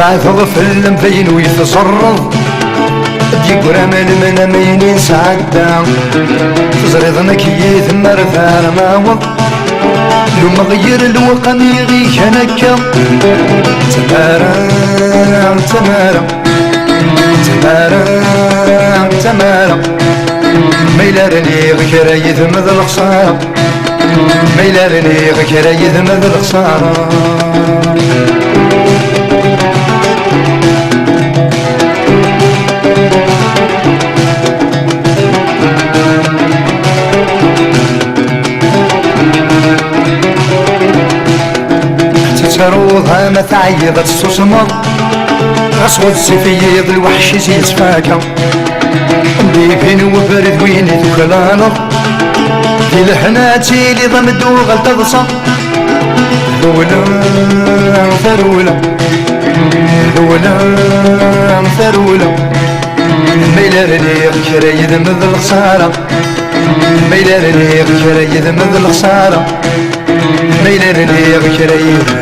بعث غفل مفين ويتصرف يقرا من مين سعدا تزريض مكيث مرثار ماوض لو مغير الوقم يغيك هنكا تمارا تمارا تمارا تمارا ميلارني غكرا يذمذ الخسارة ميلارني غكرا يذمذ الخسارة تروضها ما تعيض السوسمة غصوة السفيض الوحش يصفاكا بيفين وبرد وين ذكلانا في الحناتي اللي ضمدو غلطة ذولا ثرولا ذولا ثرولا ميلارني غكرا يذمذ الخسارة ميلارني غكرا يذمذ الخسارة ميلارني غكرا